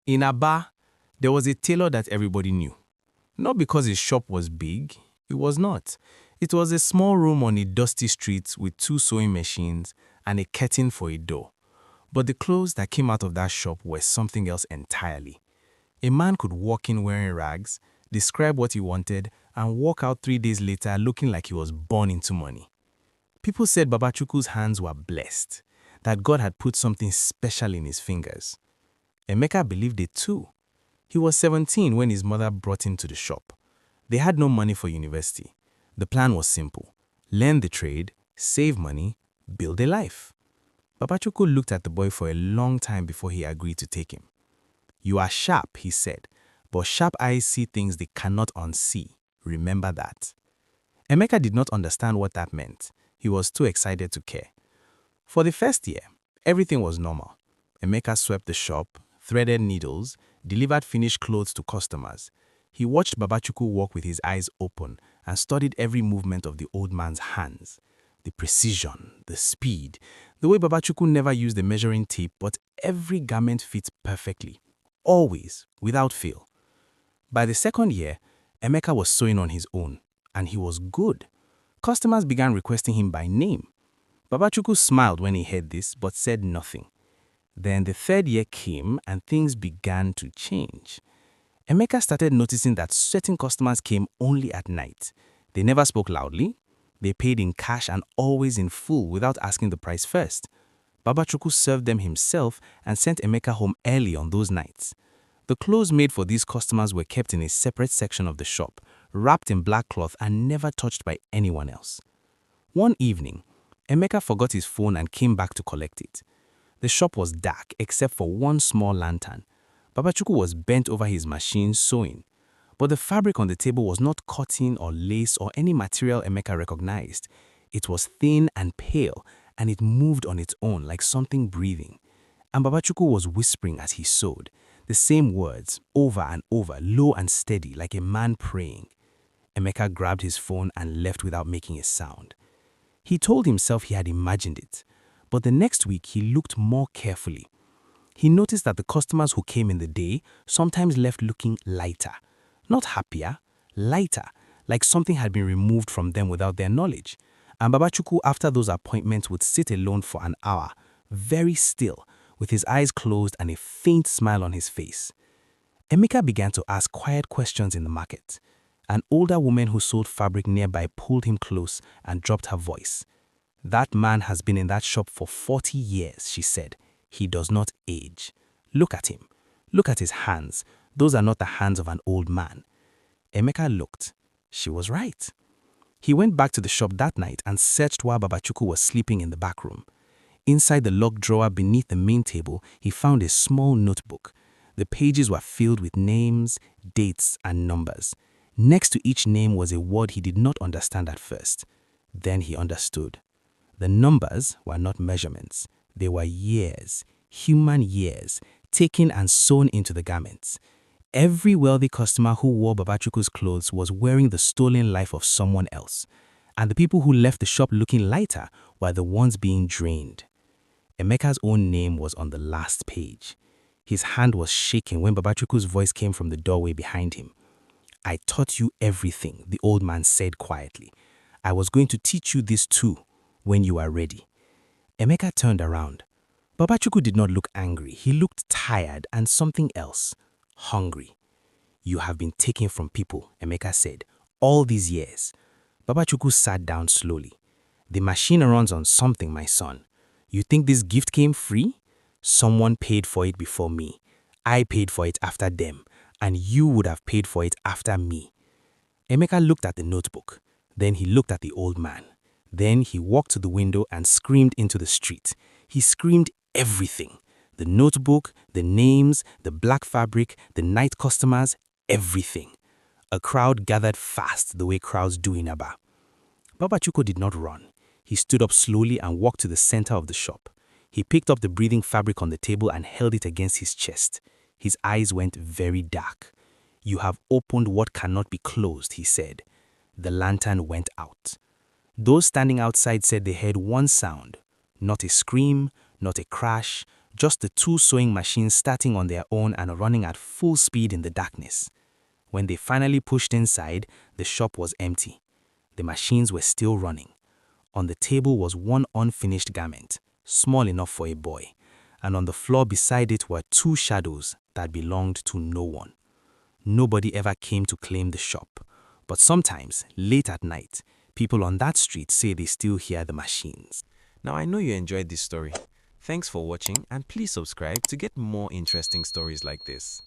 In Aba, there was a tailor that everybody knew. Not because his shop was big, it was not. It was a small room on a dusty street with 2 sewing machines and a curtain for a door. But the clothes that came out of that shop were something else entirely. A man could walk in wearing rags, describe what he wanted, and walk out 3 days later looking like he was born into money. People said Babachuku's hands were blessed, that God had put something special in his fingers. Emeka believed it too. He was 17 when his mother brought him to the shop. They had no money for university. The plan was simple: learn the trade, save money, build a life. Babachuku looked at the boy for a long time before he agreed to take him. "You are sharp," he said, "but sharp eyes see things they cannot unsee. Remember that." Emeka did not understand what that meant. He was too excited to care. For the first year, everything was normal. Emeka swept the shop, threaded needles, delivered finished clothes to customers. He watched Babachuku walk with his eyes open and studied every movement of the old man's hands. The precision, the speed, the way Babachuku never used a measuring tape, but every garment fits perfectly, always, without fail. By the second year, Emeka was sewing on his own, and he was good. Customers began requesting him by name. Babachuku smiled when he heard this, but said nothing. Then the third year came and things began to change. Emeka started noticing that certain customers came only at night. They never spoke loudly. They paid in cash and always in full without asking the price first. Babachuku served them himself and sent Emeka home early on those nights. The clothes made for these customers were kept in a separate section of the shop, wrapped in black cloth and never touched by anyone else. One evening, Emeka forgot his phone and came back to collect it. The shop was dark except for one small lantern. Babachuku was bent over his machine sewing. But the fabric on the table was not cotton or lace or any material Emeka recognized. It was thin and pale, and it moved on its own like something breathing. And Babachuku was whispering as he sewed, the same words, over and over, low and steady, like a man praying. Emeka grabbed his phone and left without making a sound. He told himself he had imagined it, but the next week he looked more carefully. He noticed that the customers who came in the day sometimes left looking lighter. Not happier, lighter, like something had been removed from them without their knowledge. And Babachuku, after those appointments, would sit alone for an hour, very still, with his eyes closed and a faint smile on his face. Emeka began to ask quiet questions in the market. An older woman who sold fabric nearby pulled him close and dropped her voice. "That man has been in that shop for 40 years, she said. "He does not age. Look at him. Look at his hands. Those are not the hands of an old man." Emeka looked. She was right. He went back to the shop that night and searched while Babachuku was sleeping in the back room. Inside the locked drawer beneath the main table, he found a small notebook. The pages were filled with names, dates, and numbers. Next to each name was a word he did not understand at first. Then he understood. The numbers were not measurements. They were years, human years, taken and sewn into the garments. Every wealthy customer who wore Babachuku's clothes was wearing the stolen life of someone else. And the people who left the shop looking lighter were the ones being drained. Emeka's own name was on the last page. His hand was shaking when Babachuku's voice came from the doorway behind him. "I taught you everything," the old man said quietly. "I was going to teach you this too, when you are ready." Emeka turned around. Babachuku did not look angry. He looked tired and something else, hungry. "You have been taken from people," Emeka said, "all these years." Babachuku sat down slowly. "The machine runs on something, my son. You think this gift came free? Someone paid for it before me. I paid for it after them, and you would have paid for it after me." Emeka looked at the notebook. Then he looked at the old man. Then he walked to the window and screamed into the street. He screamed everything: the notebook, the names, the black fabric, the night customers, everything. A crowd gathered fast the way crowds do in Aba. Babachuku did not run. He stood up slowly and walked to the center of the shop. He picked up the breathing fabric on the table and held it against his chest. His eyes went very dark. "You have opened what cannot be closed," he said. The lantern went out. Those standing outside said they heard one sound, not a scream, not a crash, Just the two sewing machines starting on their own and running at full speed in the darkness. When they finally pushed inside, the shop was empty. The machines were still running. On the table was one unfinished garment, small enough for a boy, and on the floor beside it were two shadows that belonged to no one. Nobody ever came to claim the shop, but sometimes, late at night, people on that street say they still hear the machines. Now I know you enjoyed this story. Thanks for watching and please subscribe to get more interesting stories like this.